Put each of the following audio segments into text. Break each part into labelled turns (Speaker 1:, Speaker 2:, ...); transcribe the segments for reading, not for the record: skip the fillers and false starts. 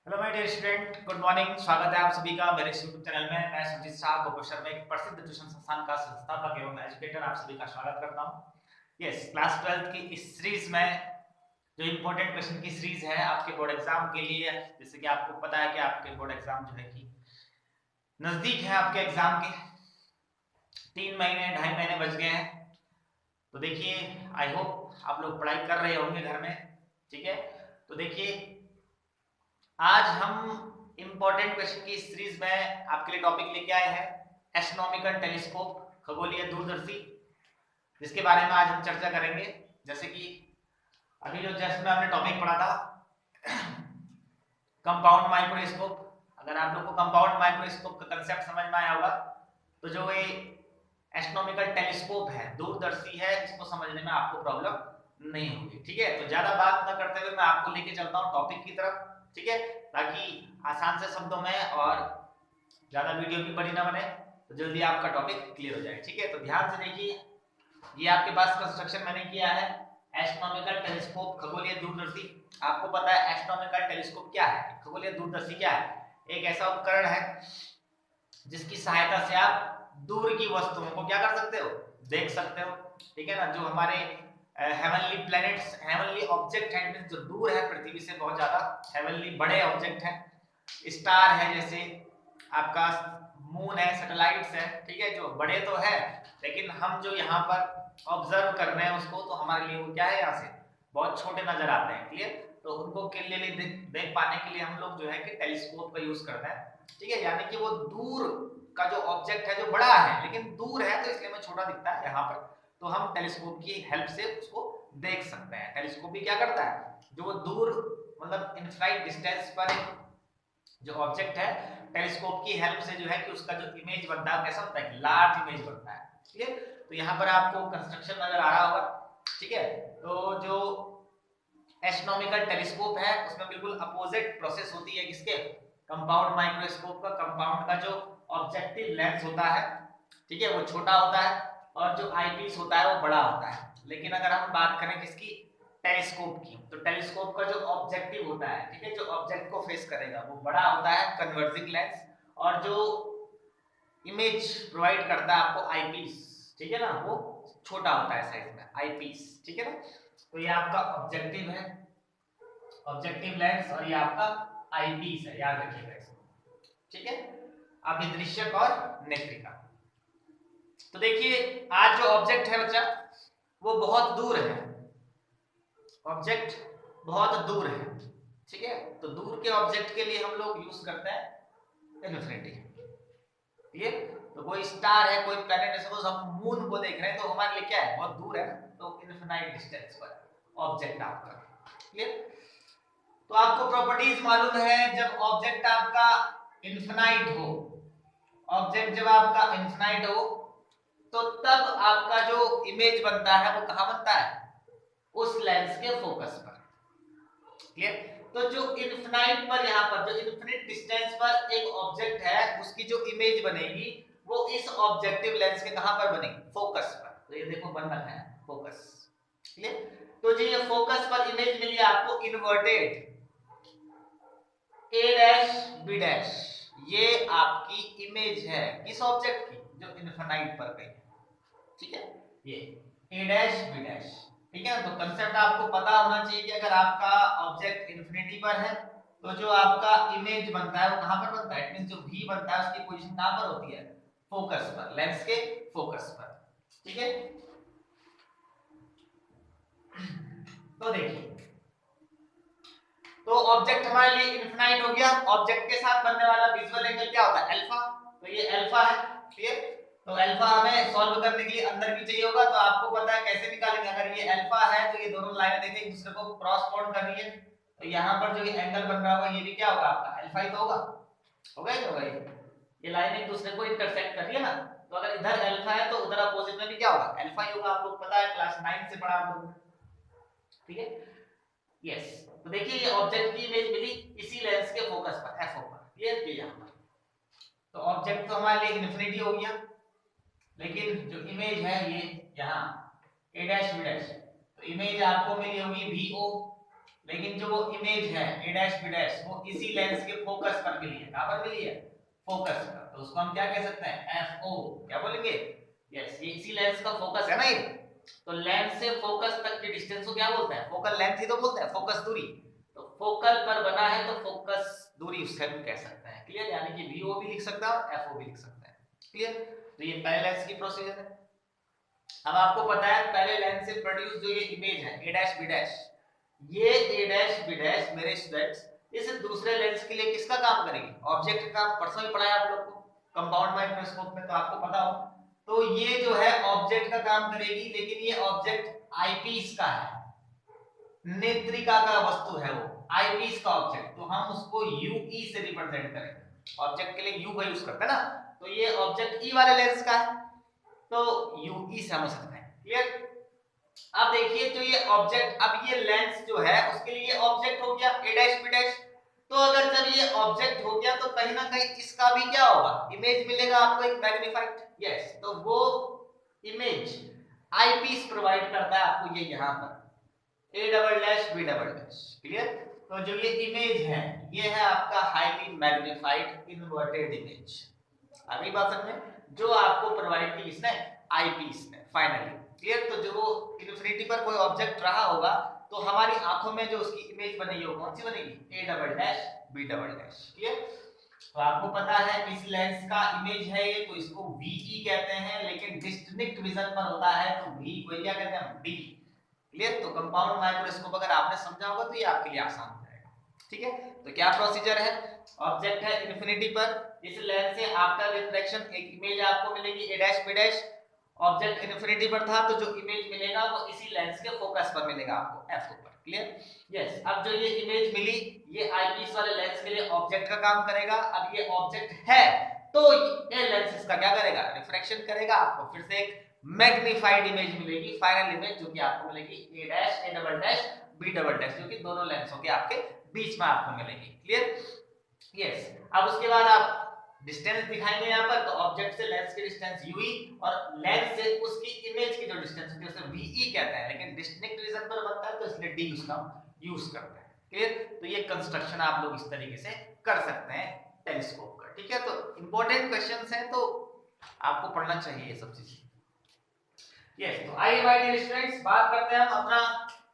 Speaker 1: Hello my dear student, good morning. स्वागत है आप सभी का मेरे यूट्यूब चैनल में। मैं सुजीत शाह गोकुल शर्मा, एक प्रसिद्ध ट्यूशन संस्थान का संस्थापक एवं एजुकेटर, आप सभी का स्वागत करता हूं। यस, क्लास 12 की इस सीरीज में जो इंपॉर्टेंट क्वेश्चन की सीरीज है आपके बोर्ड एग्जाम के लिए, जैसे कि आपको पता है कि आपके बोर्ड एग्जाम जो है कि नजदीक है। आपके एग्जाम के 3 महीने 2.5 महीने बच गए हैं। तो देखिए, आई होप आप लोग पढ़ाई कर रहे होंगे घर में। ठीक है, तो देखिए आज हम इंपॉर्टेंट क्वेश्चन की सीरीज में आपके लिए टॉपिक लेके आए हैं एस्ट्रोनॉमिकल टेलीस्कोप, खगोलीय दूरदर्शी, जिसके बारे में आज हम चर्चा करेंगे। जैसे कि अभी जो जस्ट में आपने टॉपिक पढ़ा था कंपाउंड माइक्रोस्कोप। अगर आप लोग को कंपाउंड माइक्रोस्कोप का कंसेप्ट समझ में आया होगा तो जो ये एस्ट्रोनॉमिकल टेलीस्कोप है, दूरदर्शी है, इसको समझने में आपको प्रॉब्लम नहीं होगी। ठीक है, तो ज्यादा बात ना करते हुए मैं आपको लेके चलता हूँ टॉपिक की तरफ। ठीक है, ताकि आसान से शब्दों में और ज्यादा वीडियो भी बड़ी ना बने, तो जल्दी आपका टॉपिक क्लियर हो जाए। ठीक है, तो ध्यान से देखिए, ये आपके पास कंस्ट्रक्शन मैंने किया है एस्ट्रोनॉमिकल टेलीस्कोप, खगोलीय दूरदर्शी। आपको पता है एस्ट्रोनॉमिकल टेलीस्कोप क्या है, खगोलीय दूरदर्शी क्या है। एक ऐसा उपकरण है जिसकी सहायता से आप दूर की वस्तुओं को क्या कर सकते हो, देख सकते हो। ठीक है ना, जो हमारे हेवनली प्लैनेट्स, हेवनली ऑब्जेक्ट हैं, जो दूर है पृथ्वी से बहुत ज्यादा, हेवनली बड़े ऑब्जेक्ट हैं, स्टार है, जैसे आपका मून है, सैटेलाइट्स है। ठीक है, जो बड़े तो है लेकिन हम जो यहाँ पर ऑब्जर्व कर रहे हैं उसको, तो हमारे लिए वो क्या है, यहाँ से बहुत छोटे नजर आते हैं। क्लियर, तो उनको के लिए देख पाने के लिए हम लोग जो है कि टेलीस्कोप का यूज करते हैं। ठीक है, यानी कि वो दूर का जो ऑब्जेक्ट है जो बड़ा है लेकिन दूर है तो इसलिए हमें छोटा दिखता है यहाँ पर, तो हम टेलीस्कोप की हेल्प से उसको देख सकते हैं। टेलीस्कोप भी क्या करता है, जो वो दूर मतलब इनफाइनाइट डिस्टेंस पर जो ऑब्जेक्ट है, टेलीस्कोप की हेल्प से जो है कि उसका जो इमेज बनता है कैसा होता है, लार्ज इमेज बनता है। क्लियर, तो यहाँ पर आपको कंस्ट्रक्शन नजर आ रहा होगा। ठीक है, तो जो एस्ट्रोनॉमिकल टेलीस्कोप है उसमें बिल्कुल अपोजिट प्रोसेस होती है किसके, कंपाउंड माइक्रोस्कोप का। कंपाउंड का जो ऑब्जेक्टिव लेंस होता है, ठीक है, वो छोटा होता है और जो आईपीस होता है वो बड़ा होता है। लेकिन अगर हम बात करें किसकी, टेलीस्कोप की, तो टेलीस्कोप का जो ऑब्जेक्टिव होता है, ठीक है, जो ऑब्जेक्ट को फेस करेगा वो बड़ा होता है, कन्वर्जिंग लेंस, और जो इमेज प्रोवाइड करता है आपको आईपीस, ठीक है ना, वो छोटा होता है साइज में, आईपीस। ठीक है ना, तो ये आपका ऑब्जेक्टिव है, ऑब्जेक्टिव लेंस, और ये आपका आईपीस है, याद रखिएगा इसको। ठीक है, अभिदृश्यक और नेत्रिका। तो देखिए आज जो ऑब्जेक्ट है बच्चा, वो बहुत दूर है, ऑब्जेक्ट बहुत दूर है। ठीक है, तो दूर के ऑब्जेक्ट के लिए हम लोग यूज करते हैं इन्फिनिटी। ठीक है, तो कोई स्टार है, कोई प्लैनेट है, सपोज हम मून को देख रहे हैं तो हमारे लिए क्या है, बहुत दूर है, तो इनफिनाइट डिस्टेंस पर ऑब्जेक्ट आपका। क्लियर, तो आपको प्रॉपर्टीज मालूम है, जब ऑब्जेक्ट आपका इनफिनाइट हो, ऑब्जेक्ट जब आपका इनफिनाइट हो तो तब आपका जो इमेज बनता है वो कहां बनता है, उस लेंस के फोकस पर। क्लियर, तो जो इनफिनाइट पर, यहाँ पर जो इनफिनिट डिस्टेंस पर एक ऑब्जेक्ट है उसकी जो इमेज बनेगी वो इस ऑब्जेक्टिव लेंस के कहां पर बनेगी, फोकस पर। तो ये देखो बन रखा है फोकस। क्लियर, तो जो ये फोकस पर इमेज मिली आपको इन्वर्टेड ए डैश बी डैश, ये आपकी इमेज है किस ऑब्जेक्ट की, जो इनफिनाइट पर गई। ठीक है, ये ए डैश बी डैश। ठीक है, तो कंसेप्ट आपको पता होना चाहिए कि अगर आपका ऑब्जेक्ट इन्फिनिटी पर है तो जो आपका इमेज बनता है वो कहां पर बनता है, इट मींस जो v बनता है उसकी पोजीशन कहां पर होती है, फोकस पर, लेंस के फोकस पर। ठीक है, तो देखिए, तो ऑब्जेक्ट हमारे लिए इनफिनाइट हो गया, ऑब्जेक्ट के साथ बनने वाला विजुअल एंगल क्या होता है, अल्फा। तो ये अल्फा है। क्लियर, तो अल्फा हमें सॉल्व करने के लिए अंदर भी चाहिए होगा, तो आपको पता है कैसे निकालेंगे। अगर ये अल्फा है तो ये दोनों लाइनें देखें एक दूसरे को क्रॉस बॉन्ड कर रही है, तो यहाँ पर जो ये एंगल बन रहा होगा ये भी क्या होगा, आपका अल्फा ही तो होगा। होगा ही होगा, ये लाइन एक दूसरे को इंटरसेक्ट कर रही है ना, तो अगर इधर अल्फा है तो उधर अपोजिट में भी क्या होगा, अल्फा ही होगा। आपको पता है, क्लास 9 से पढ़ा आप लोगों ने। ठीक है, यस, तो देखिए ये ऑब्जेक्ट की इमेज मिली इसी लेंस के फोकस पर, एफओ पर। क्लियर, ये यहाँ पर तो ऑब्जेक्ट तो हमारे लिए इन्फिनिटी हो गया, लेकिन जो इमेज है ये यहाँ ए डैश बी डैश, तो इमेज आपको मिली होगी वी ओ। लेकिन जो वो इमेज है ए डैश बी डैश वो इसी लेंस के फोकस पर मिली है। कहां पर मिली है? फोकस पर। तो उसको हम क्या कह सकते हैं? F O. क्या बोलेंगे? यस, ये इसी लेंस का फोकस है ना ये। तो लेंस से फोकस तक की डिस्टेंस को क्या बोलते हैं? फोकल लेंथ ही तो बोलते हैं, फोकस दूरी। तो फोकल पर बना है तो फोकस दूरी उससे हम कह सकते हैं। क्लियर? यानी कि वीओ भी लिख सकता है और एफओ भी लिख सकते हैं। क्लियर? तो ये पहले लेंस की प्रोसीजर है। अब आपको पता है पहले लेंस से प्रोड्यूस जो ये इमेज है ए डैश बी डैश, ये ए डैश बी डैश मेरे स्टूडेंट्स इस दूसरे लेंस के लिए किसका काम करेगी? ऑब्जेक्ट का। परसों ही पढ़ाया आप लोग को कंपाउंड माइक्रोस्कोप में, तो आपको पता हो। तो ये जो है ऑब्जेक्ट का काम करेगी, लेकिन ये ऑब्जेक्ट आईपीस का है, नेत्रिका का वस्तु है वो, आईपीस का ऑब्जेक्ट। तो हम उसको यूई से रिप्रेजेंट करेंगे। ऑब्जेक्ट के लिए यू का यूज करते हैं ना, तो ये ऑब्जेक्ट ई वाले लेंस का है, तो यूई से समझ सकते हैं। क्लियर? अब देखिए तो ये ऑब्जेक्ट, अब ये लेंस जो है उसके लिए ऑब्जेक्ट हो गया ए डैश बी डैश। तो अगर जब ये ऑब्जेक्ट हो गया तो कहीं ना कहीं इसका भी क्या होगा? इमेज मिलेगा आपको एक मैग्नीफाइड। यस, तो वो इमेज आईपीस प्रोवाइड करता है आपको ये यहां पर A double dash B double dash. Clear? तो जो ये इमेज है ये है आपका हाईली मैग्नीफाइड इन्वर्टेड इमेज। अगली बात समझ में, जो आपको प्रोवाइड की इसने आईपीस ने फाइनली। क्लियर? तो जो इन्फिनिटी पर कोई ऑब्जेक्ट रहा होगा तो हमारी आंखों में जो उसकी इमेज बनेगी वो कौन सी बनेगी? A double dash B double dash. Clear? तो आपको पता है इस लेंस का इमेज है ये, तो इसको वीई कहते हैं, लेकिन डिस्टिंक्ट विजन पर होता है तो वी को क्या कहते हैं? डी। क्लियर? तो कंपाउंड माइक्रोस्कोप अगर आपने समझा होगा तो ये आपके लिए आसान हो जाएगा। ठीक है? तो क्या प्रोसीजर है? ऑब्जेक्ट है इन्फिनिटी पर, इस लेंस से आफ्टर रिफ्लेक्शन एक इमेज आपको मिलेगी A dash B dash. Object infinity पर था तो जो इमेज मिलेगा वो इसी लेंस के फोकस पर मिलेगा आपको, एफ पर। क्लियर? यस। अब जो ये इमेज मिली ये आईपीस वाले लेंस के लिए ऑब्जेक्ट का काम करेगा। अब ये ऑब्जेक्ट है तो ये लेंस इसका क्या करेगा? रिफ्रैक्शन करेगा, आपको फिर से एक मैग्नीफाइड इमेज मिलेगी, फाइनल इमेज, जो कि आपको मिलेगी A dash A double dash B double dash, जो कि दोनों लेंसों के आपके बीच में आपको मिलेगी। क्लियर? यस। अब उसके बाद आप डिस्टेंस दिखाएंगे यहाँ पर, तो ऑब्जेक्ट से लेंस की डिस्टेंस यूई और लेंस से उसकी इमेज की जो डिस्टेंस होती है उसे वीई कहते हैं, लेकिन डिस्टिंक्ट रीजन पर बनता है तो इसलिए डी उसका यूज करते हैं। क्लियर? तो ये कंस्ट्रक्शन आप लोग इस तरीके से कर सकते हैं टेलीस्कोप का। ठीक है? तो इंपॉर्टेंट क्वेश्चंस हैं तो आपको पढ़ना चाहिए ये सब चीजें। यस, तो आइए माय डियर स्टूडेंट्स बात करते हैं हम अपना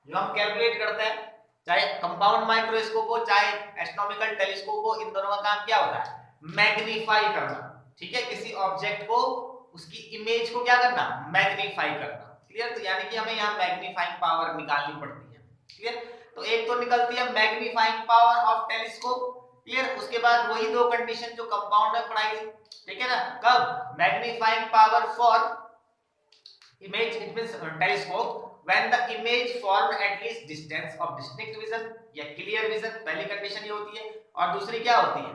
Speaker 1: जो हम कैलकुलेट करते हैं, चाहे कंपाउंड माइक्रोस्कोप हो चाहे एस्ट्रोनॉमिकल टेलीस्कोप हो, इन दोनों का काम क्या होता है? मैग्नीफाई करना। ठीक है? किसी ऑब्जेक्ट को उसकी इमेज को क्या करना? मैग्नीफाई करना। क्लियर? तो यानी कि हमें यहाँ मैग्नीफाइंग पावर निकालनी पड़ती है। क्लियर? तो एक तो निकलती है magnifying power of telescope. Clear? उसके बाद वही दो कंडीशन जो कंपाउंड में पढ़ाई थी। ठीक है ना? कब? Magnifying power for image, it means telescope when the image formed at least distance of distinct vision या clear vision, पहली कंडीशन ये होती है। और दूसरी क्या होती है?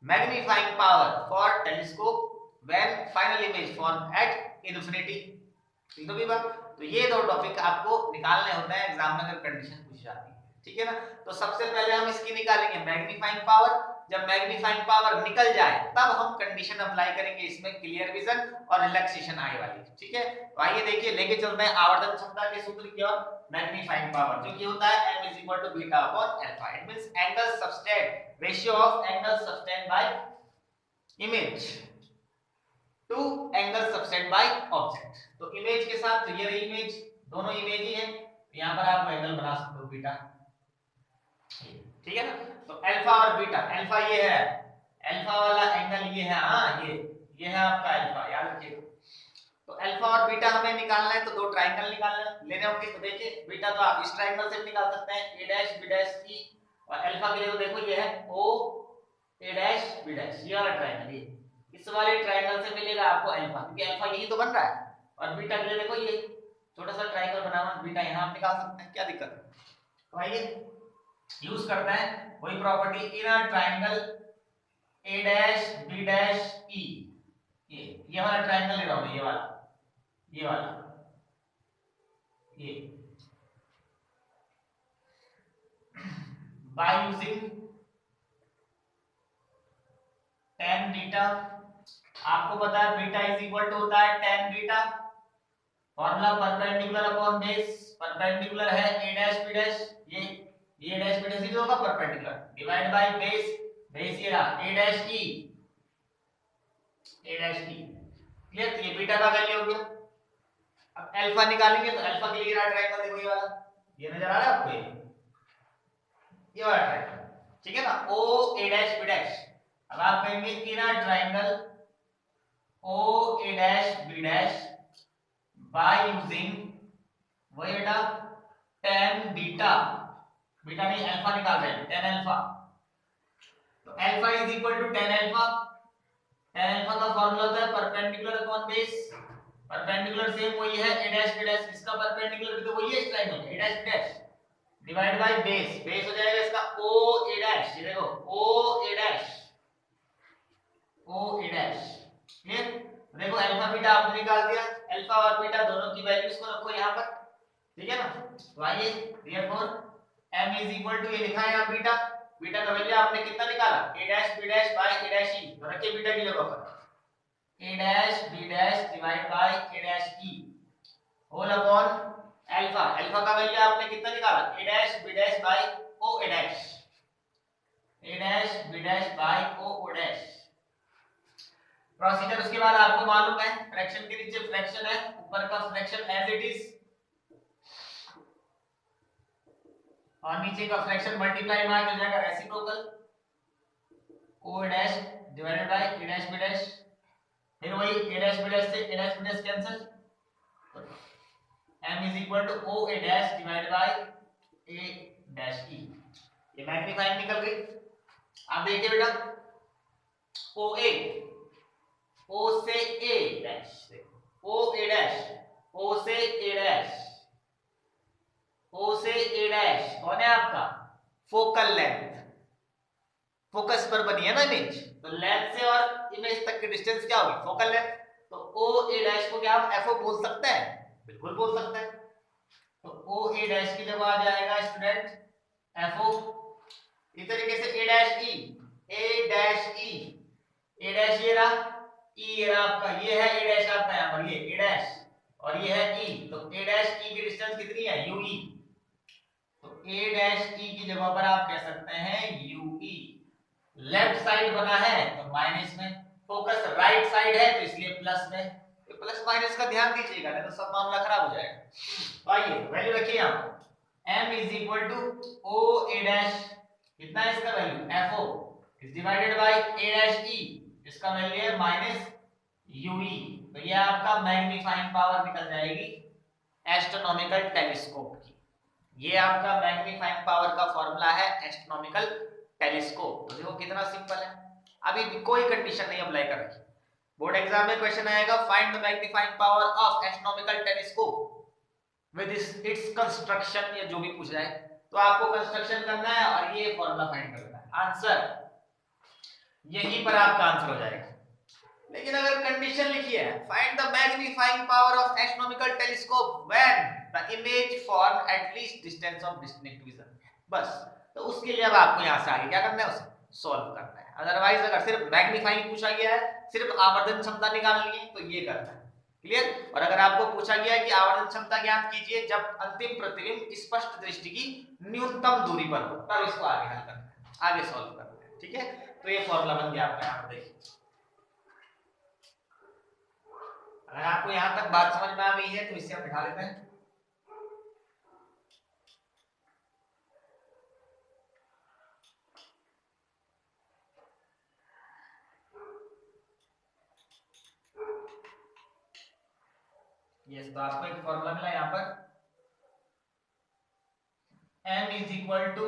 Speaker 1: Magnifying power for telescope when final image formed at infinity। ठीक है बात? तो ये दो टॉपिक आपको निकालने होते हैं एग्जाम में अगर कंडीशन पूछी जाती है। ठीक है ना? तो सबसे पहले हम इसकी निकालेंगे मैग्नीफाइंग पावर। जब मैग्नीफाइंग पावर निकल जाए तब हम कंडीशन अप्लाई करेंगे इसमें क्लियर विजन और रिलैक्सेशन आई वाली। ठीक है? तो आइए देखिए, लेके चलते हैं आवर्धन क्षमता के सूत्र की ओर। मैग्नीफाइंग पावर जो कि होता है m = beta upon alpha. It means angle subtended, ratio of angle subtended by image to angle subtended by object. तो इमेज के साथ, तो ये रही इमेज, दोनों इमेज ही है, तो यहां पर आप एंगल बना सकते हो बीटा। ठीक है ना? तो अल्फा और बीटा, अल्फा ये है, अल्फा वाला एंगल ये है, हां ये है आपका अल्फा, याद रखिएगा। तो अल्फा और बीटा हमें निकालना है, तो दो ट्रायंगल निकालने लेने होंगे। तो देखिए बीटा तो आप इस ट्रायंगल से निकाल सकते हैं ए डैश बी डैश ई, और अल्फा के लिए तो देखो ये है ओ ए डैश बी डैश, ये वाला ट्रायंगल, ये इस वाले ट्रायंगल से मिलेगा आपको अल्फा, क्योंकि अल्फा यही तो बन रहा है। और बीटा के लिए देखो ये छोटा सा ट्रायंगल बनाना, बीटा यहां आप निकाल सकते हैं, क्या दिक्कत है? तो आइए यूज करते हैं वही property in a triangle A dash B dash E. ये वाला ट्रायंगल ले रहा हूं, ये वाला ये बाय यूजिंग tan बीटा। आपको पता है बीटा इज इक्वल टू होता है tan beta, formula perpendicular upon base, perpendicular है ए डैश बी डैश, ये ये डैश बी डैश ही होगा perpendicular, divide by base, base ये रहा ए डैश ई, ए डैश ई। क्लियर? ये बीटा का वैल्यू हो गया। अब अल्फा निकालेंगे तो अल्फा के लिए रहा ट्रायंगल, देखो ये वाला, ये नजर आ रहा है आपको, ये वाला ट्रायंगल, ठीक है ना, O A dash B dash. अब आप कहेंगे in a triangle O A dash B dash by using वही बेटा tan बीटा, बीटा नहीं अल्फा निकाल रहे हैं, tan अल्फा, तो alpha is equal to tan alpha. tan alpha का फार्मूला होता है perpendicular upon base, perpendicular same वही है a डैश b डैश, इसका परपेंडिकुलर भी तो वही है इस ट्रायंगल में, a dash b dash divide by base, base हो जाएगा इसका o a डैश, ये देखो o a dash, o a dash. Clear? देखो अल्फा बीटा आपने निकाल दिया, अल्फा और बीटा दोनों की वैल्यूज को रखो यहां पर, ठीक है ना, तो आइए therefore m is equal to, ये लिखा है यहां बीटा, बीटा का वैल्यू आपने कितना निकाला a dash b dash by a dash e, तो रखिए बीटा की जगह पर a dash b dash divide by a dash e whole upon alpha, alpha का वैल्यू आपने कितना निकाला a dash b dash by o a dash, a dash b dash by o o dash. Procedure उसके बाद आपको मालूम है, fraction के नीचे फ्रैक्शन है, ऊपर का फ्रैक्शन एज इट इज, और नीचे का फ्रैक्शन मल्टीप्लाई मार हो जाएगा reciprocal, o dash divided by a dash b dash, फिर वही a डैश b डैश से a dash b dash cancel, तो m is equal to o a dash divided by a dash e, ये magnifying निकल गई। आप देखिए बेटा o a, o से a dash, o a dash, o से a डैश, o से a डैश कौन है आपका फोकल लेंथ, फोकस पर बनी है ना इमेज, तो लेंथ से और इमेज तक की डिस्टेंस क्या होगी फोकल लेंथ, तो o a डैश को क्या हम fo बोल सकते हैं, बिल्कुल बोल सकते हैं, तो o a डैश की जगह आ जाएगा स्टूडेंट fo। इस तरीके से a dash e, a dash e, a dash ये रहा, e ये रहा आपका, ये है a डैश आपका यहां पर, ये a डैश और ये है e, तो a डैश e की डिस्टेंस कितनी है ue, तो a डैश e की जगह पर आप कह सकते हैं ue। लेफ्ट साइड बना है तो माइनस में, फोकस राइट साइड है तो इसलिए प्लस में, तो प्लस माइनस का ध्यान दीजिएगा नहीं तो सब मामला खराब हो जाएगा। तो आइए वैल्यू रखिए यहां पर m is equal to o a dash, कितना है इसका value fo is divided by a dash e, इसका वैल्यू है माइनस ue, तो ये आपका मैग्नीफाइंग पावर निकल जाएगी एस्ट्रोनॉमिकल टेलीस्कोप की, ये आपका मैग्नीफाइंग पावर का फॉर्मूला है एस्ट्रोनॉमिकल टेलीस्कोप। तो देखो कितना सिंपल है, अभी भी कोई कंडीशन नहीं अप्लाई कर रखी, बोर्ड एग्जाम में क्वेश्चन आएगा find the magnifying power of astronomical telescope with its construction, या जो भी पूछ जाए तो आपको कंस्ट्रक्शन करना है और ये फॉर्मूला फाइंड करना है, आंसर यहीं पर आपका आंसर हो जाएगा। लेकिन अगर कंडीशन लिखी है find the magnifying power of astronomical telescope when the image form at least distance of distinct vision, बस, तो उसके लिए अब आपको यहां से आगे क्या करना है उसे सॉल्व करना है। अदरवाइज अगर सिर्फ मैग्नीफाइंग पूछा गया है, सिर्फ आवर्धन क्षमता निकालनी है तो ये करना है, क्लियर। और अगर आपको पूछा गया है कि आवर्धन क्षमता ज्ञात कीजिए जब अंतिम प्रतिबिंब स्पष्ट दृष्टि की न्यूनतम दूरी पर हो, तब इसको आगे हल करना है, आगे सॉल्व करना है, ठीक है। तो ये फॉर्मूला बन गया आपका, यहां पर देखिए। अगर आपको यहां तक बात समझ में आ गई है तो इसे हम बिठा लेते हैं। यस, तो आपको एक फॉर्मूला मिला यहाँ पर m is equal to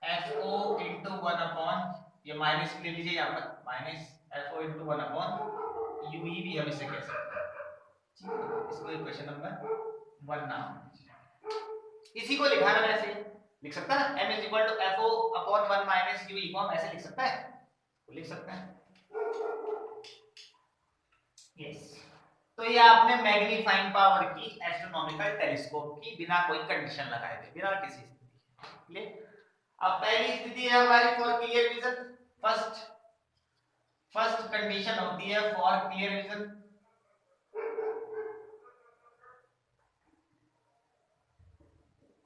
Speaker 1: fo into 1 upon, ये माइनस ले लीजिए यहाँ पर, minus fo into 1 upon ue भी हम इसे कह सकते हैं, इसको इक्वेशन नंबर 1 नाम, इसी को लिखा है ऐसे लिख सकता है ना, m is equal to fo upon 1 minus ue को हम ऐसे लिख सकता है, तो लिख सकते हैं, यस। तो ये आपने मैग्नीफाइंग पावर की एस्ट्रोनॉमिकल टेलीस्कोप की बिना कोई कंडीशन लगाए थे, बिना किसी स्थिति, क्लियर। अब पहली स्थिति है हमारी for clear vision, first condition होती है फॉर क्लियर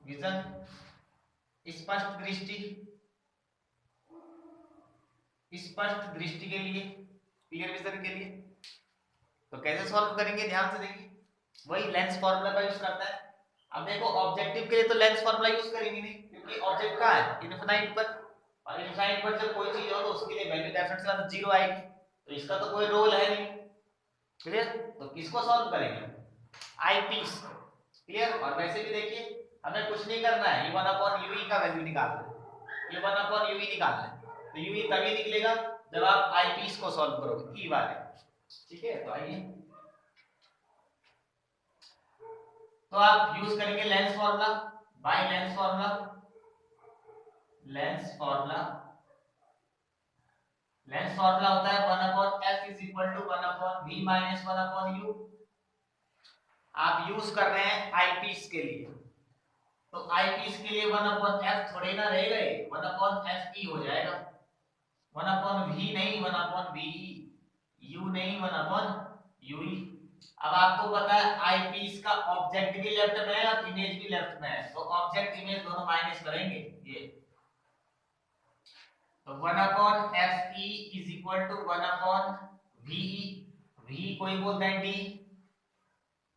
Speaker 1: विजन, स्पष्ट दृष्टि, स्पष्ट दृष्टि के लिए, क्लियर विजन के लिए। तो कैसे सॉल्व करेंगे, ध्यान से देखिए, वही लेंस फार्मूला का यूज करता है। अब देखो ऑब्जेक्टिव के लिए तो लेंस फार्मूला यूज करेंगे नहीं, क्योंकि ऑब्जेक्ट कहाँ है, इनफिनाइट पर, और इनफिनाइट पर जब कोई चीज हो तो उसके लिए वैल्यू डेफिनेटली जीरो आएगी, तो इसका तो कोई रोल है नहीं, क्लियर। तो किसको सॉल्व करेंगे, आई पीस, क्लियर। और वैसे भी देखिए हमें कुछ नहीं करना है, ये 1/UE का वैल्यू निकालना है, ये 1/UE निकालना है, तो UE तभी निकलेगा जब आप आई पीस को सॉल्व करोगे, ई वाले, ठीक है। तो आइए, तो आप यूज करेंगे lens formula, by lens formula, lens formula, lens formula होता है 1/f is equal to 1/v minus 1/u। आप यूज कर रहे हैं आईपीस के लिए, तो आईपीस के लिए 1/f थोड़े ना रहेगा, ये 1/fe हो जाएगा, 1/v नहीं 1/ve, u नहीं 1/ue। अब आपको पता है आईपीस का ऑब्जेक्ट भी लेफ्ट में है और इमेज भी लेफ्ट में है, तो ऑब्जेक्ट इमेज दोनों माइनस करेंगे, ये तो 1/fe is equal to 1/ve, v कोई बोलता है d,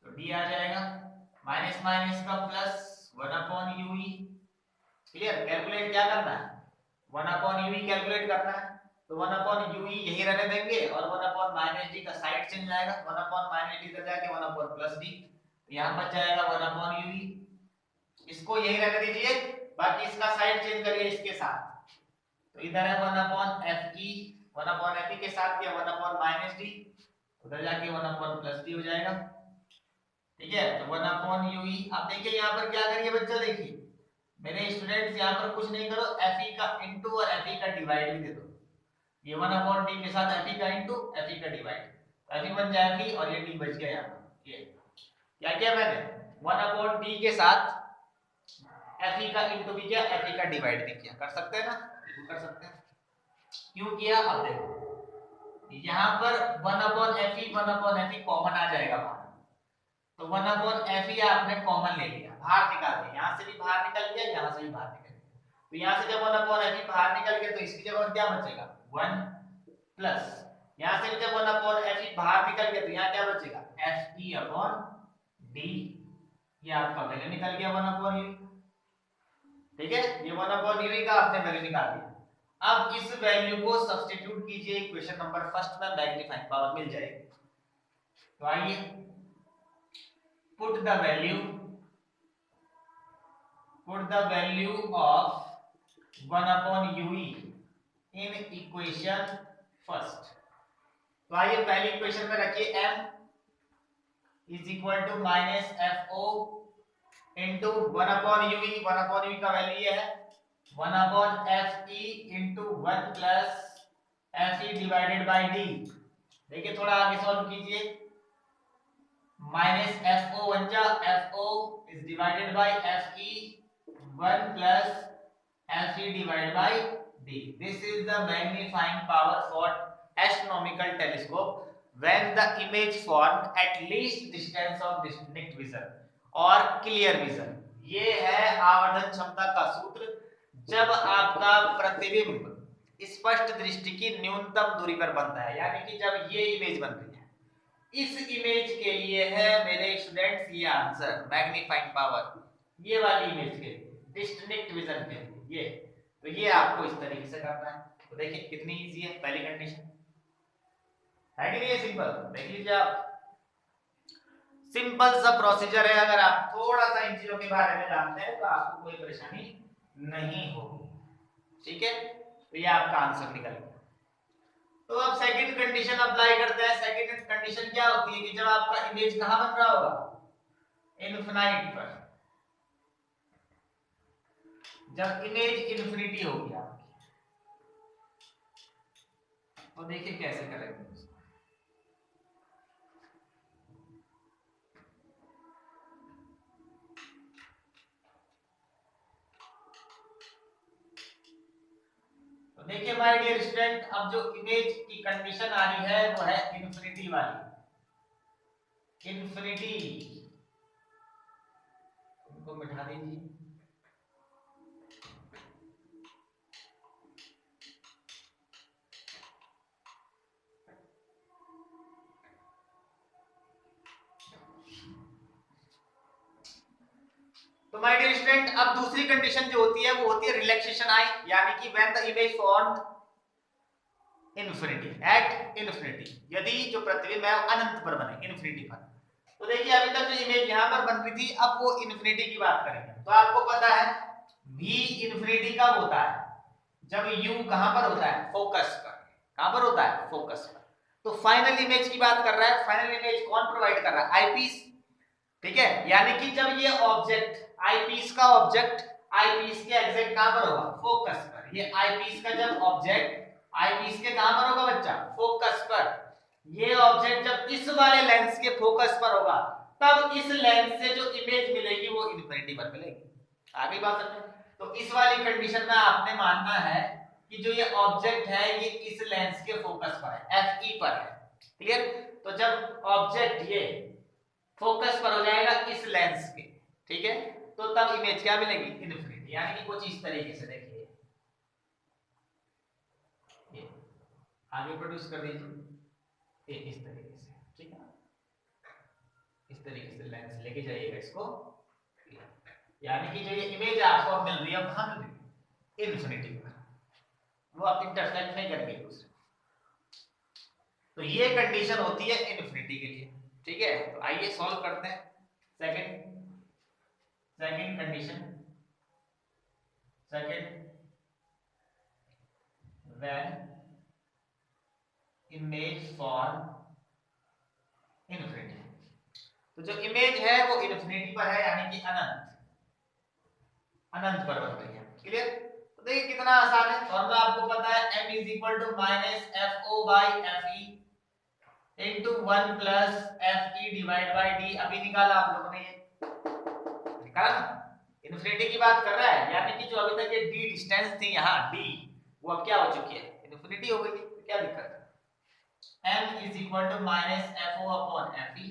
Speaker 1: तो d आ जाएगा, माइनस माइनस का प्लस 1/ue, क्लियर। कैलकुलेट क्या करना है, 1/ue कैलकुलेट करना है, तो 1/ue यही रहने देंगे और 1/-d का साइड चेंज आएगा, 1/-d इधर जाके 1/+d, यहां बच जाएगा 1/ue, इसको यही रहने दीजिए, बाकी इसका साइड चेंज करिए इसके साथ, तो इधर है 1/fe, 1/fe के साथ किया 1/-d, उधर जाके 1/+d हो जाएगा, ठीक है। तो 1/ue, अब देखिए यहाँ पर क्या करिए बच्चा, देखिए मेरे स्टूडेंट्स यहाँ पर कुछ नहीं करो, fe का इनटू और fe का डिवाइड भी दे दो, ये 1/d के साथ fe का इनटू fe का डिवाइड, fe बन जाए fe और ये d बच गया यहाँ पर, ये क्या किया मैंने 1/d के साथ fe का इनटू भी किया, fe का डिवाइड भी किया, कर सकते हैं ना, बिल्कुल कर सकते हैं। क्यों किया, अब देखो यहाँ पर 1/fe 1/fe कॉमन आ जाएगा बाहर, तो 1/fe आपने कॉमन ले लिया, बाहर निकाल दिया, यहाँ से भी बाहर निकल गया, यहाँ से भी बाहर निकल गया, तो यहाँ से जब 1/fe बाहर निकल गया तो इसकी जगह क्या बचेगा 1 प्लस, यहाँ से जब 1/fe बाहर निकल गया तो यहाँ क्या बचेगा fe/d, ये आपका वैल्यू निकल गया 1/u, ठीक है। ये 1/u का आपने वैल्यू निकाल दिया। अब इस वैल्यू को सब्स्टिट्यूट कीजिए इक्वेशन नंबर फर्स्ट में, मैग्नीफाइंग पावर मिल जाएगी। तो आइए, put the value of 1/ue in equation first। तो आइए पहली इक्वेशन में रखिए m is equal to minus fo into 1/ue, 1/ue का वैल्यू ये है 1/fe into 1 plus fe divided by d। देखिए थोड़ा आगे सॉल्व कीजिए, माइनस fo बन जा, fo is divided by fe 1 plus fe divided by d। This is the magnifying power for astronomical telescope when the image formed at least distance of distinct vision or clear vision। ये है आवर्धन क्षमता का सूत्र, जब आपका प्रतिबिंब स्पष्ट दृष्टि की न्यूनतम दूरी पर बनता है, यानी कि जब ये इमेज बन रही है, इस इमेज के लिए है मेरे स्टूडेंट्स ये आंसर, मैग्नीफाइंग पावर ये वाली इमेज के लिए, डिस्टिंक्ट विजन के लिए ये, तो ये आपको इस तरीके से करना है। तो देखिए कितनी इजी है पहली कंडीशन, है कि नहीं, ये सिंपल, देख लीजिए आप, सिंपल सा प्रोसीजर है, अगर आप थोड़ा सा इन चीजों के बारे में जानते हैं तो आपको कोई परेशानी नहीं होगी, ठीक है। तो ये आपका आंसर निकल गया। तो अब सेकंड कंडीशन अप्लाई करते हैं। सेकंड कंडीशन क्या होती है कि जब आपका इमेज कहां बन रहा होगा, इनफिनाइट पर, जब इमेज इन्फिनिटी होगी आपकी, तो देखिए कैसे करेंगे। तो देखिए माय डियर स्टूडेंट, अब जो इमेज की कंडीशन आ रही है वो है इन्फिनिटी वाली, इन्फिनिटी, इनको मिटा दीजिए, तो माय डियर स्टूडेंट अब दूसरी कंडीशन जो होती है वो होती है रिलैक्सेशन आई, यानी कि when the image formed infinity at infinity, यदि जो प्रतिबिंब है अनंत पर बने, इन्फिनिटी पर। तो देखिए अभी तक जो इमेज यहां पर बन रही थी, अब वो इन्फिनिटी की बात करेंगे। तो आपको पता है v इन्फिनिटी कब होता है, जब u कहां पर होता है, फोकस पर। कहां पर होता है, फोकस पर। तो फाइनल इमेज की बात कर रहा है, फाइनल इमेज कौन प्रोवाइड कर रहा है, आईपीस। ठीक है, यानी कि जब ये ऑब्जेक्ट आईपीस का ऑब्जेक्ट आईपीस के एग्जैक्ट कहां पर होगा, फोकस पर। ये आईपीस का जब ऑब्जेक्ट आईपीस के कहां पर होगा बच्चा, फोकस पर। ये ऑब्जेक्ट जब इस वाले लेंस के फोकस पर होगा, तब इस लेंस से जो इमेज मिलेगी वो इन्फिनिटी पर मिलेगी। आगे बात समझे। तो इस वाली कंडीशन में आपने मानना है कि जो ये ऑब्जेक्ट है ये इस लेंस के फोकस पर है, एफ ई पर है। क्लियर। तो जब ऑब्जेक्ट ये फोकस पर हो जाएगा इस लेंस के, ठीक है, तो तब इमेज क्या मिलेगी, इन्फिनिटी। यानी कि कुछ इस तरीके से देखिए, ये आगे प्रोड्यूस कर दीजिए, ये इस तरीके से, ठीक है, इस तरीके से लेंस लेके जाइएगा इसको। यानी कि जो ये इमेज आपको मिल रही है कहां मिल रही है, इन्फिनिटी पर। वो आप इंटरसेक्ट नहीं करेंगे दूसरे। तो ये कंडीशन होती है इन्फिनिटी के लिए। ठीक है, तो आइए सॉल्व करते हैं second condition. Second, when image for infinity. तो जो इमेज है वो इन्फिनिटी पर है, यानी कि अनंत पर बन रही है। क्लियर। तो देखिए कितना आसान है, फॉर्मूला आपको पता है, m is equal to minus FO by FE into 1 plus FE divide by D। अभी निकाला आप लोगों ने, ये निकाला ना, इन्फिनिटी की बात कर रहा है, यानी कि जो अभी तक ये D डिस्टेंस थी यहाँ D, वो अब क्या हो चुकी है, इन्फिनिटी हो गई। तो क्या दिक्कत है, m is equal to minus FO upon FE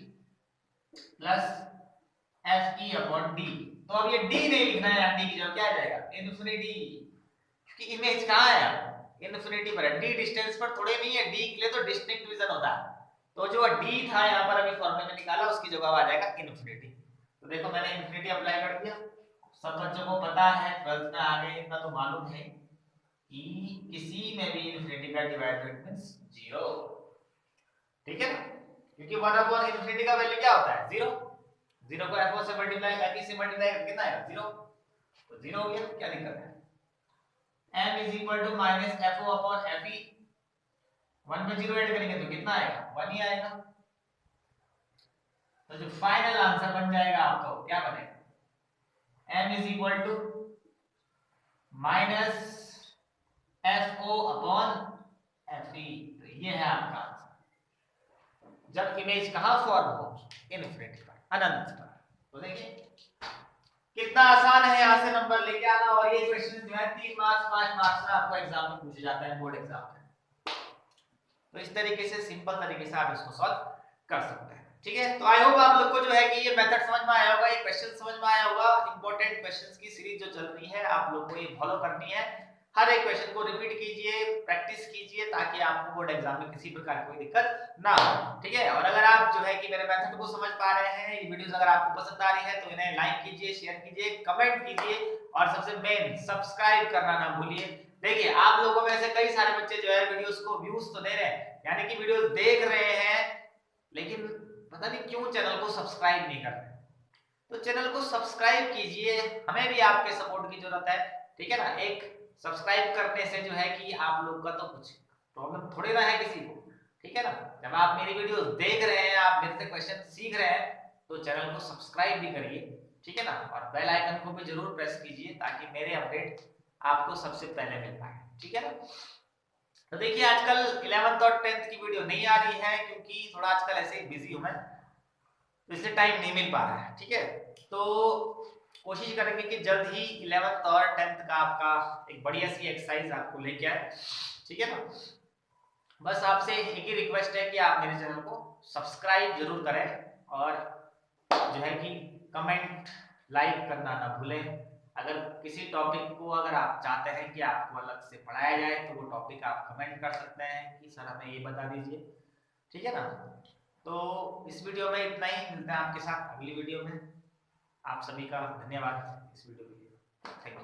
Speaker 1: plus FE upon D। तो अब ये D नहीं लिखना है, D की जगह क्या आ जाएगा, इन्फिनिटी, क्योंकि इमेज कहाँ है, इन्फिनिटी पर है। D डिस्टेंस पर थोड़े नहीं है, D के लिए तो डिस्टिंक्ट डिवीजन होता है। तो जो D था यहाँ पर अभी फॉर्मूले में निकाला, उसकी जगह आ जाएगा इन्फिनिटी। तो देखो मैंने इन्फिनिटी अप्लाई कर दिया। सब बच्चों को पता है, 12th में आगे इतना तो मालूम है कि किसी में भी इन्फिनिटी का डिवाइडेड मींस 0। ठीक है ना, क्योंकि 1 अपॉन इन्फिनिटी का वैल्यू क्या होता है, 0। 0 को FO से मल्टीप्लाई FE से मल्टीप्लाई करके कितना आएगा, 0। तो 0 हो गया, क्या दिक्कत है। m is equal to minus FO upon FE, 1 में 0 ऐड करेंगे तो कितना आएगा, 1 ही आएगा। तो जो फाइनल आंसर बन जाएगा आपका क्या बनेगा, m is equal to minus FO upon FE। तो ये है आपका आंसर, जब इमेज कहां फॉर्म हो, इन्फिनिटी पर, अनंत पर। तो देखिए कितना आसान है, यहां से नंबर लेके आना। और ये क्वेश्चन जो है 3 मार्क्स 5 मार्क्स में आपको एग्जाम में पूछे जाता है, बोर्ड एग्जाम में। तो इस तरीके से सिंपल तरीके से आप इसको सॉल्व कर सकते हैं। ठीक है, तो आई होप आप लोग को जो है कि ये मेथड समझ में आया होगा, ये क्वेश्चन समझ में आया होगा। इंपॉर्टेंट क्वेश्चंस की सीरीज जो चल रही है आप लोग को ये फॉलो करनी है। हर एक क्वेश्चन को रिपीट कीजिए, प्रैक्टिस कीजिए, ताकि आपको बोर्ड एग्जाम में किसी प्रकार की कोई दिक्कत ना हो। ठीक है, और अगर आप जो है कि मेरे मेथड को समझ पा रहे हैं, ये वीडियोस अगर आपको पसंद आ रही है तो इन्हें लाइक कीजिए, शेयर कीजिए, कमेंट कीजिए, और सबसे मेन सब्सक्राइब करना ना भूलिए। देखिए आप लोगों में से कई सारे बच्चे जो है वीडियोस को व्यूज तो दे रहे हैं, यानी कि वीडियोस देख रहे हैं, लेकिन पता नहीं क्यों चैनल को सब्सक्राइब नहीं कर रहे। तो चैनल को सब्सक्राइब कीजिए, हमें भी आपके सपोर्ट की जरूरत है। ठीक है ना, एक सब्सक्राइब करने से जो है कि आप लोग का तो कुछ प्रॉब्लम थोड़ी ना है किसी को। ठीक है ना, जब आप मेरी वीडियोस देख रहे हैं, आप मेरे से क्वेश्चन सीख रहे हैं, तो चैनल को सब्सक्राइब भी करिए। ठीक है ना, और बेल आइकन को भी जरूर प्रेस कीजिए, ताकि मेरे अपडेट आपको सबसे पहले मिल पाए। ठीक है ना। तो देखिए आजकल 11th और 10th की वीडियो नहीं आ रही है, क्योंकि थोड़ा आजकल ऐसे ही बिजी हूं मैं, तो इसलिए टाइम नहीं मिल पा रहा है। ठीक है, तो कोशिश करेंगे कि जल्द ही 11th और 10th का आपका एक बढ़िया सी एक्सरसाइज आपको लेके आए। ठीक है ना, बस आपसे एक ही रिक्वेस्ट है कि आप मेरे चैनल को सब्सक्राइब जरूर करें, और जो है कि कमेंट लाइक करना ना भूलें। अगर किसी टॉपिक को अगर आप चाहते हैं कि आपको अलग से पढ़ाया जाए, तो वो टॉपिक आप कमेंट कर सकते हैं कि सर हमें ये बता दीजिए। ठीक है ना, तो इस वीडियो में इतना ही, मिलते हैं आपके साथ अगली वीडियो में। आप सभी का धन्यवाद इस वीडियो के लिए। Thank you.